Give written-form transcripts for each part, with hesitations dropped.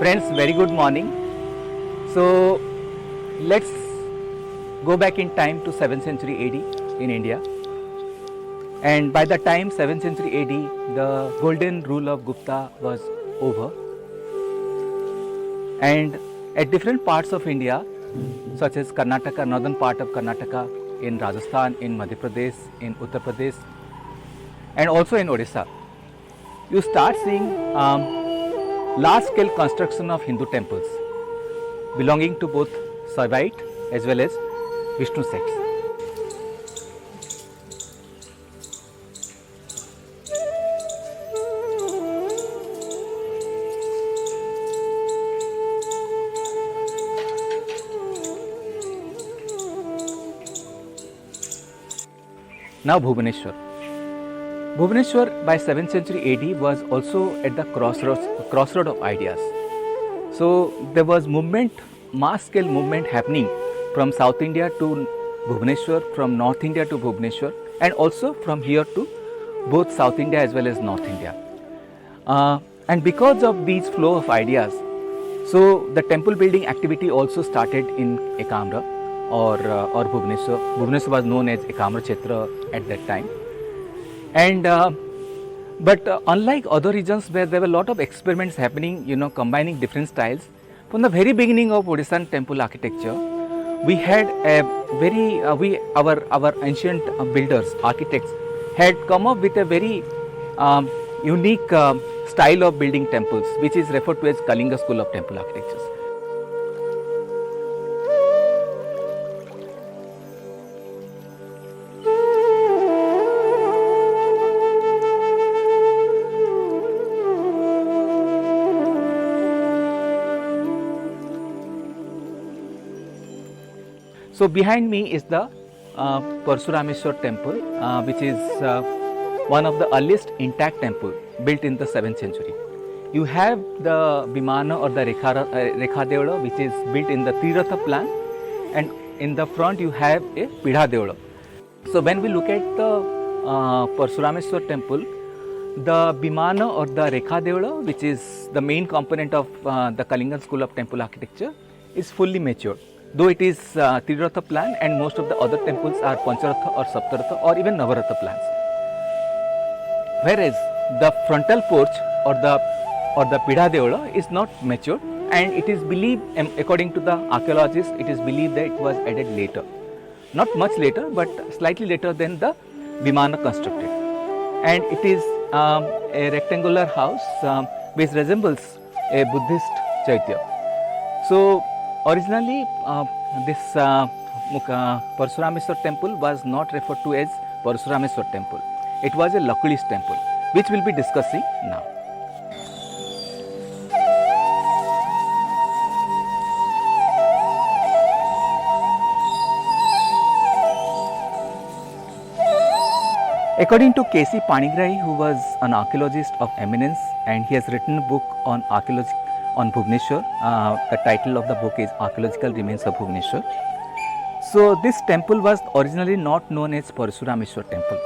Friends, very good morning. So let's go back in time to 7th century AD in India. And by the time 7th century AD, the golden rule of Gupta was over. And at different parts of India, such as Karnataka, northern part of Karnataka, in Rajasthan, in Madhya Pradesh, in Uttar Pradesh, and also in Odisha, you start seeing large-scale construction of Hindu temples belonging to both Saivite as well as Vishnu sects. Now Bhubaneswar. Bhubaneswar by 7th century AD was also at the crossroad of ideas. So there was mass scale movement happening from South India to Bhubaneswar, from North India to Bhubaneswar, and also from here to both South India as well as North India. And because of these flow of ideas, so the temple building activity also started in Ekamra or Bhubaneswar. Bhubaneswar was known as Ekamra Kshetra at that time. And but unlike other regions where there were a lot of experiments happening, combining different styles, from the very beginning of Odishan temple architecture, we had a very our ancient builders, architects had come up with a very unique style of building temples, which is referred to as Kalinga school of temple architecture. So behind me is the Parsurameshwar temple, which is one of the earliest intact temple built in the 7th century. You have the Vimana or the Rekha Deola, which is built in the Triratha plan, and in the front you have a Pidha Deola. So when we look at the Parsurameshwar temple, the Vimana or the Rekha Deola, which is the main component of the Kalinga school of temple architecture, is fully matured. Though it is Triratha plan, and most of the other temples are Pancharatha or Saptaratha or even Navaratha plans. Whereas the frontal porch or the Pidha Deola is not matured, and it is believed, according to the archaeologists, it is believed that it was added later. Not much later, but slightly later than the Vimana constructed. And it is a rectangular house which resembles a Buddhist Chaitya. So originally, this Parsurameshwar temple was not referred to as Parsurameshwar temple. It was a Lakulis temple, which we will be discussing now. According to K.C. Panigrahi, who was an archaeologist of eminence, and he has written a book on archaeology on Bhubaneswar. The title of the book is Archaeological Remains of Bhubaneswar. So this temple was originally not known as Parsurameshwar temple.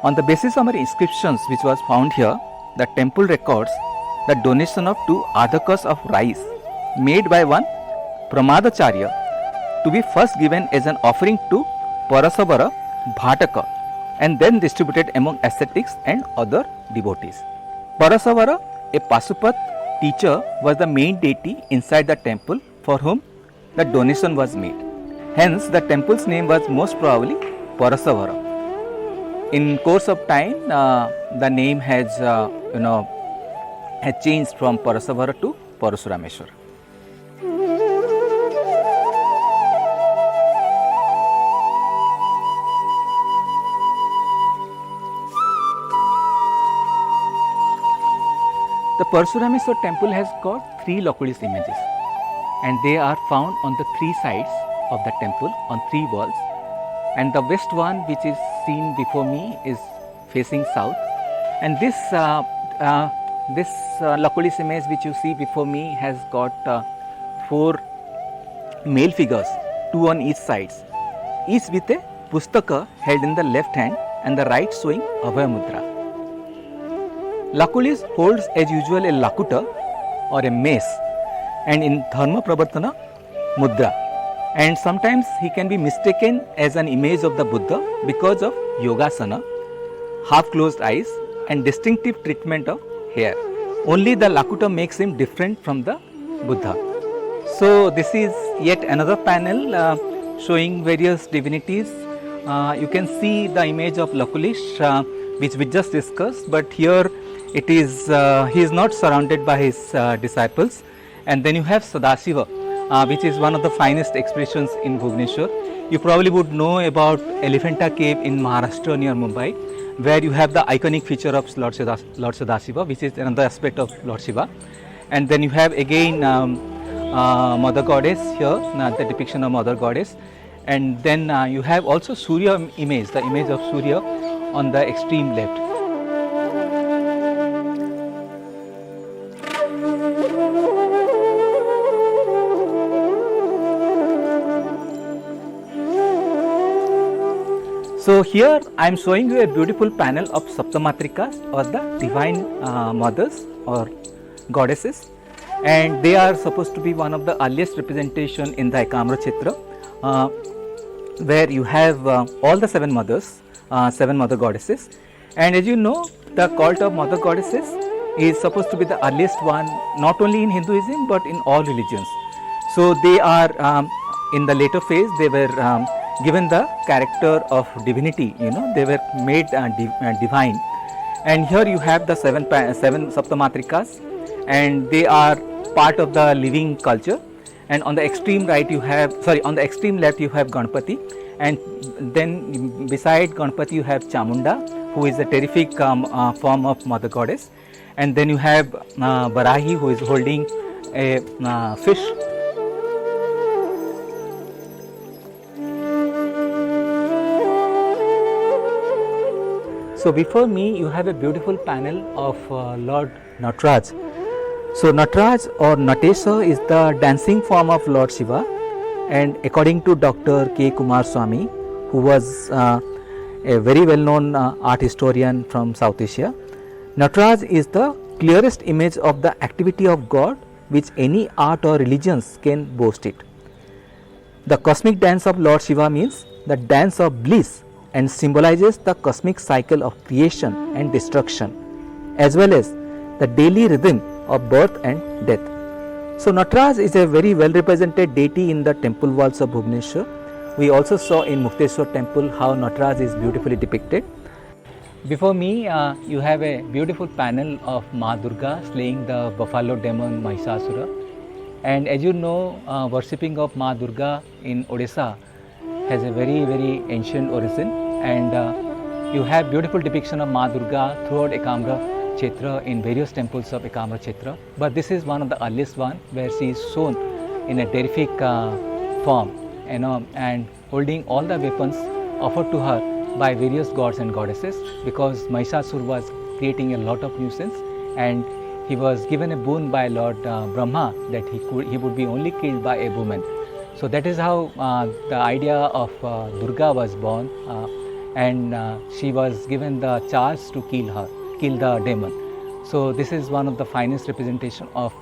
On the basis of our inscriptions which was found here, the temple records the donation of 2 adhakas of rice made by one Pramadacharya to be first given as an offering to Parasavara Bhataka and then distributed among ascetics and other devotees. Parasavara, a Pasupat teacher, was the main deity inside the temple for whom the donation was made. Hence, the temple's name was most probably Parasavara. In course of time, the name has changed from Parasavara to Parasurameshwar. The Parsurameshwar temple has got 3 Lakulis images, and they are found on the 3 sides of the temple on 3 walls. And the west one, which is seen before me, is facing south. And this Lakulis image which you see before me has got 4 male figures, 2 on each sides, each with a pustaka held in the left hand and the right showing Abhaya Mudra. Lakulis holds as usual a lakuta or a mace, and in Dharma Pravartana Mudra. And sometimes he can be mistaken as an image of the Buddha because of Yogasana, half closed eyes, and distinctive treatment of hair. Only the Lakuta makes him different from the Buddha. So this is yet another panel showing various divinities. You can see the image of Lakulish which we just discussed, but here it is he is not surrounded by his disciples. And then you have Sadashiva, which is one of the finest expressions in Bhubaneswar. You probably would know about Elephanta Cave in Maharashtra near Mumbai, where you have the iconic feature of Lord Sadashiva, which is another aspect of Lord Shiva. And then you have again Mother Goddess here, the depiction of Mother Goddess. And then you have also Surya image, the image of Surya on the extreme left. So here I am showing you a beautiful panel of Saptamatrikas, or the divine mothers or goddesses, and they are supposed to be one of the earliest representation in the Ekamra Chitra, where you have all the seven mothers, seven mother goddesses. And as you know, the cult of mother goddesses is supposed to be the earliest one, not only in Hinduism but in all religions. So they are in the later phase, they were given the character of divinity, they were made divine. And here you have the seven Saptamatrikas, and they are part of the living culture. And on the extreme right you have, on the extreme left you have Ganpati, and then beside Ganpati you have Chamunda, who is a terrific form of mother goddess. And then you have Varahi, who is holding a fish. So before me you have a beautiful panel of Lord Nataraj. So Nataraj or Natesa is the dancing form of Lord Shiva, and according to Dr. K. Kumar Swami, who was a very well known art historian from South Asia, Nataraj is the clearest image of the activity of God which any art or religions can boast it. The cosmic dance of Lord Shiva means the dance of bliss and symbolizes the cosmic cycle of creation and destruction, as well as the daily rhythm of birth and death. So Nataraj is a very well represented deity in the temple walls of Bhubaneswar. We also saw in Mukteshwar temple how Nataraj is beautifully depicted. Before me you have a beautiful panel of Ma Durga slaying the buffalo demon Mahishasura. And as you know, worshipping of Ma Durga in Odisha has a very ancient origin, and you have beautiful depiction of Ma Durga throughout Ekamra Kshetra in various temples of Ekamra Kshetra. But this is one of the earliest one where she is shown in a terrific form, and holding all the weapons offered to her by various gods and goddesses, because Mahishasur was creating a lot of nuisance, and he was given a boon by Lord Brahma that he would be only killed by a woman. So that is how the idea of Durga was born, and she was given the charge to kill the demon. So this is one of the finest representation of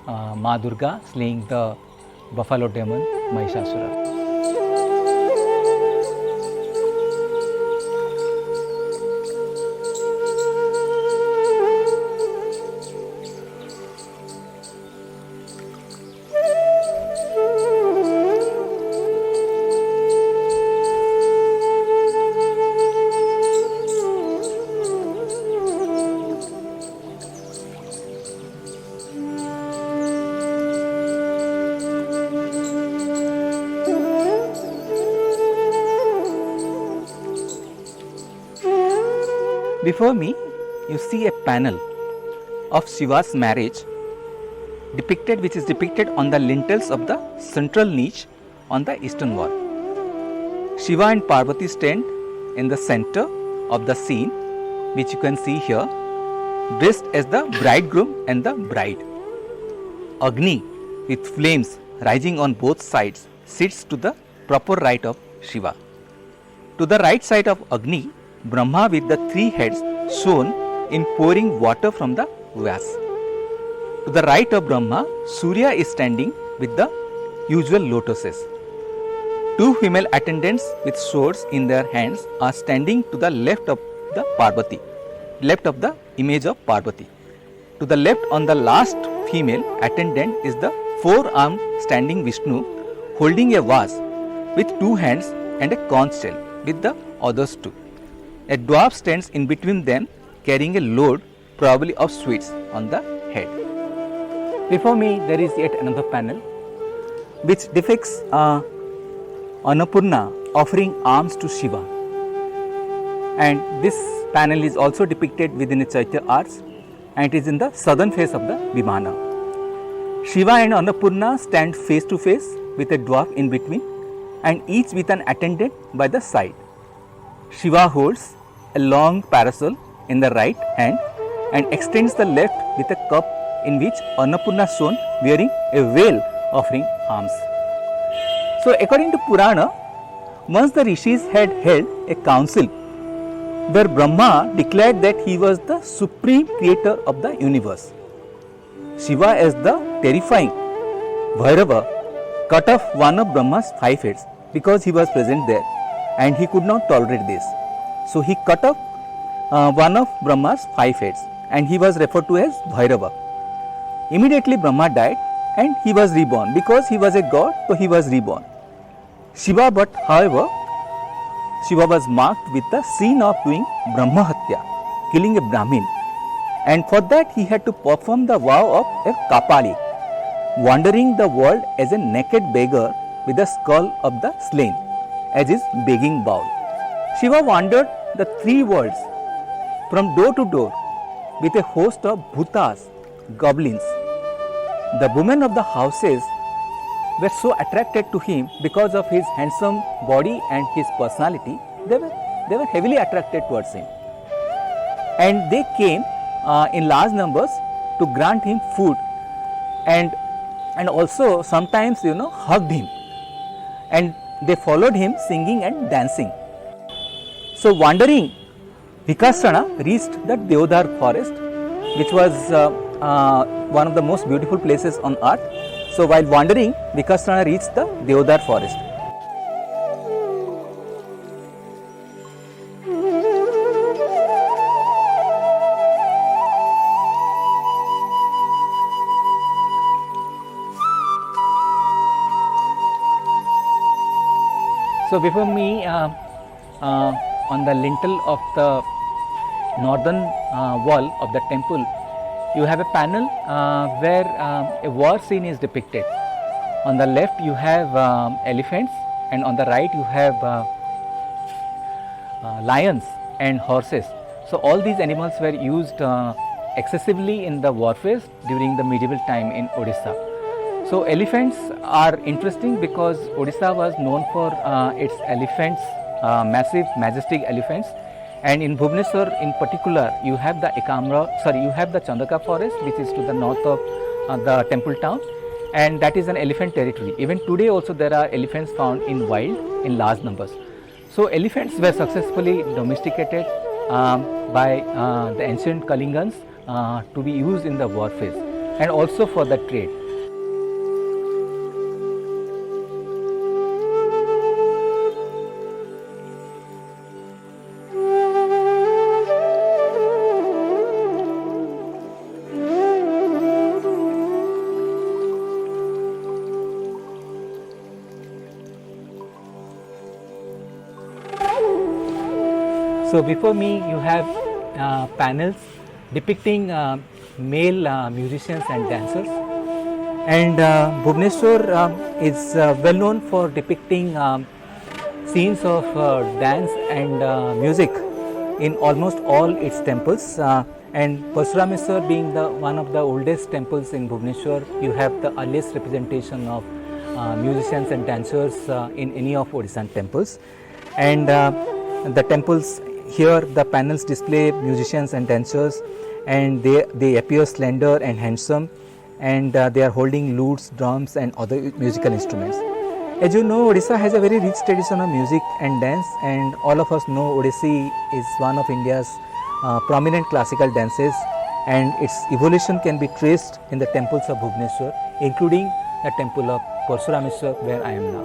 Ma Durga slaying the buffalo demon Mahishasura. Before me, you see a panel of Shiva's marriage which is depicted on the lintels of the central niche on the eastern wall. Shiva and Parvati stand in the center of the scene, which you can see here, dressed as the bridegroom and the bride. Agni, with flames rising on both sides, sits to the proper right of Shiva. To the right side of Agni, Brahma with the three heads shown in pouring water from the vase. To the right of Brahma, Surya is standing with the usual lotuses. Two female attendants with swords in their hands are standing to the left of the Parvati, left of the image of Parvati. To the left on the last female attendant is the four-armed standing Vishnu holding a vase with two hands and a conch shell with the others two. A dwarf stands in between them carrying a load, probably of sweets, on the head. Before me there is yet another panel which depicts Annapurna offering alms to Shiva, and this panel is also depicted within the Chaitya arts and it is in the southern face of the Vimana. Shiva and Annapurna stand face to face with a dwarf in between and each with an attendant by the side. Shiva holds a long parasol in the right hand and extends the left with a cup in which Annapurna is shown wearing a veil offering alms. So according to Purana, once the rishis had held a council where Brahma declared that he was the supreme creator of the universe. Shiva, as the terrifying Bhairava, cut off one of Brahma's 5 heads because he was present there and he could not tolerate this. So he cut off one of Brahma's 5 heads and he was referred to as Bhairava. Immediately Brahma died and he was reborn. Because he was a god, so he was reborn. Shiva, but however, Shiva was marked with the sin of doing Brahmahatya, killing a Brahmin, and for that he had to perform the vow of a Kapali, wandering the world as a naked beggar with the skull of the slain as his begging bowl. Shiva wandered the 3 worlds from door to door with a host of bhutas, goblins. The women of the houses were so attracted to him because of his handsome body and his personality. They were heavily attracted towards him, and they came in large numbers to grant him food and also sometimes hugged him, and they followed him singing and dancing. So wandering, Vikasana reached the Deodar forest, which was one of the most beautiful places on earth. So while wandering, Vikasana reached the Deodar forest. So before me, on the lintel of the northern wall of the temple, you have a panel where a war scene is depicted. On the left you have elephants, and on the right you have lions and horses. So all these animals were used excessively in the warfare during the medieval time in Odisha. So elephants are interesting because Odisha was known for its elephants, massive majestic elephants. And in Bhubaneswar in particular, you have the Chandaka forest, which is to the north of the temple town, and that is an elephant territory. Even today also there are elephants found in wild in large numbers. So elephants were successfully domesticated by the ancient Kalingans to be used in the warfare and also for the trade. So before me you have panels depicting male musicians and dancers, and Bhubaneswar is well known for depicting scenes of dance and music in almost all its temples, and Parsurameswar being one of the oldest temples in Bhubaneswar, you have the earliest representation of musicians and dancers in any of Odishan temples. And the temples here, the panels display musicians and dancers, and they appear slender and handsome, and they are holding lutes, drums and other musical instruments. As you know, Odisha has a very rich tradition of music and dance, and all of us know Odissi is one of India's prominent classical dances, and its evolution can be traced in the temples of Bhubaneswar, including the temple of Parsurameshwar where I am now.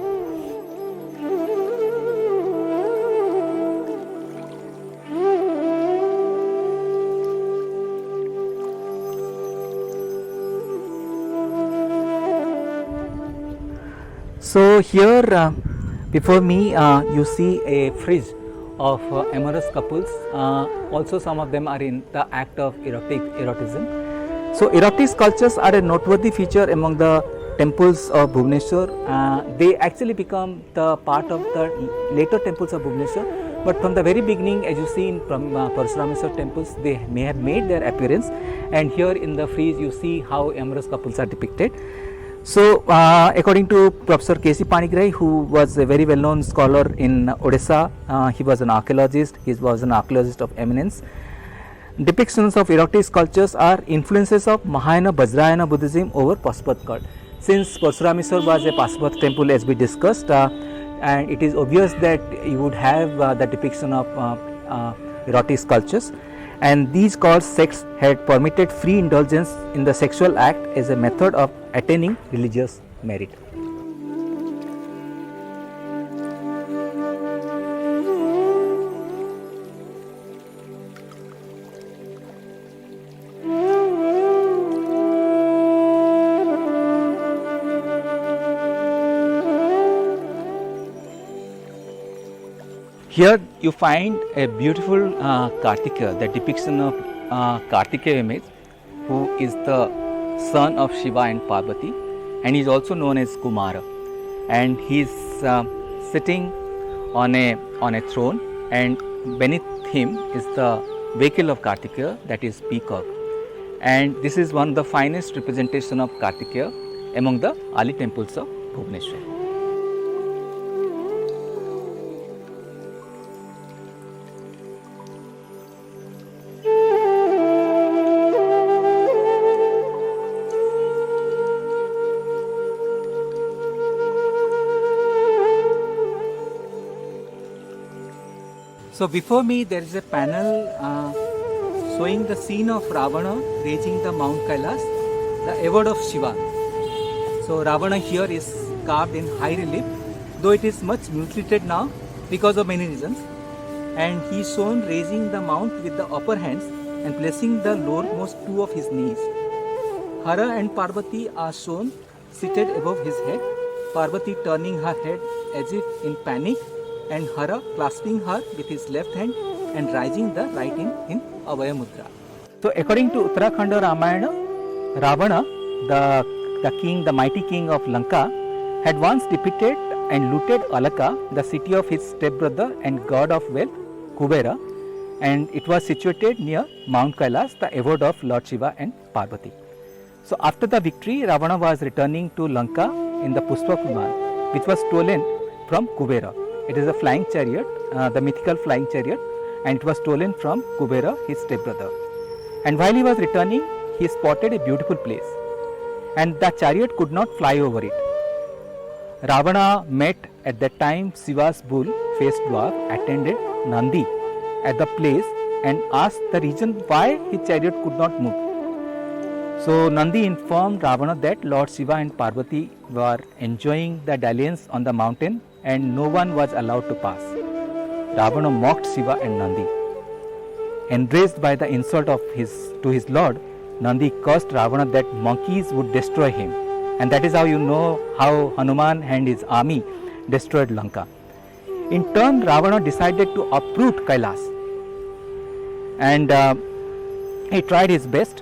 So here before me you see a frieze of amorous couples. Also some of them are in the act of erotism. So erotic sculptures are a noteworthy feature among the temples of Bhubaneswar. They actually become the part of the later temples of Bhubaneswar, but from the very beginning, as you see in Parsurameshwar temples, they may have made their appearance, and here in the frieze you see how amorous couples are depicted. So, according to Professor K.C. Panigrahi, who was a very well-known scholar in Odisha, he was an archaeologist. He was an archaeologist of eminence. Depictions of erotic sculptures are influences of Mahayana Vajrayana Buddhism over Pashupata cult. Since Parsurameshwar was a Pashupata temple, as we discussed, and it is obvious that you would have the depiction of erotic sculptures. And these cult sects had permitted free indulgence in the sexual act as a method of attaining religious merit. Here you find a beautiful Kartikeya, the depiction of Kartikeya image, who is the son of Shiva and Parvati, and he is also known as Kumara, and he is sitting on a throne, and beneath him is the vehicle of Kartikeya, that is peacock, and this is one of the finest representation of Kartikeya among the early temples of Bhubaneswar. So before me there is a panel showing the scene of Ravana reaching the Mount Kailas, the abode of Shiva. So Ravana here is carved in high relief, though it is much mutilated now because of many reasons, and he is shown raising the mount with the upper hands and placing the lowermost two of his knees. Hara and Parvati are shown seated above his head, Parvati turning her head as if in panic, and Hara clasping her with his left hand and raising the right hand in Abhaya Mudra. So according to Uttarakhanda Ramayana, Ravana, the king, the mighty king of Lanka, had once depicted and looted Alaka, the city of his stepbrother and god of wealth, Kubera, and it was situated near Mount Kailas, the abode of Lord Shiva and Parvati. So after the victory, Ravana was returning to Lanka in the Pushpak Viman, which was stolen from Kubera. It is a flying chariot, the mythical flying chariot, and it was stolen from Kubera, his stepbrother. And while he was returning, he spotted a beautiful place, and the chariot could not fly over it. Ravana met at that time Shiva's bull-faced dwarf attended Nandi at the place and asked the reason why his chariot could not move. So Nandi informed Ravana that Lord Shiva and Parvati were enjoying the dalliance on the mountain and no one was allowed to pass. Ravana mocked Shiva and Nandi. Enraged by the insult to his lord, Nandi cursed Ravana that monkeys would destroy him, and that is how you know how Hanuman and his army destroyed Lanka. In turn, Ravana decided to uproot Kailas, and he tried his best.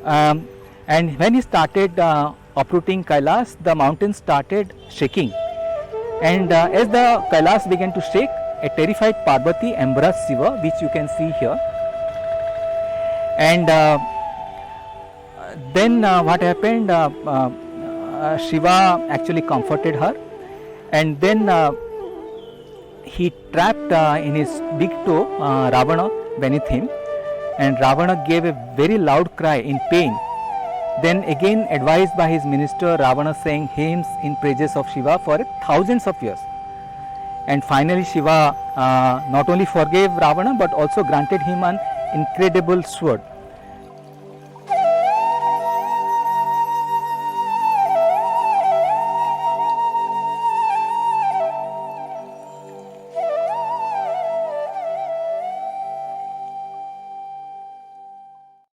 And when he started uprooting Kailas, the mountain started shaking. And as the Kailas began to shake, a terrified Parvati embraced Shiva, which you can see here. And then what happened? Shiva actually comforted her, and then he trapped in his big toe Ravana beneath him, and Ravana gave a very loud cry in pain. Then again advised by his minister, Ravana sang hymns in praises of Shiva for thousands of years. And finally Shiva not only forgave Ravana but also granted him an incredible sword.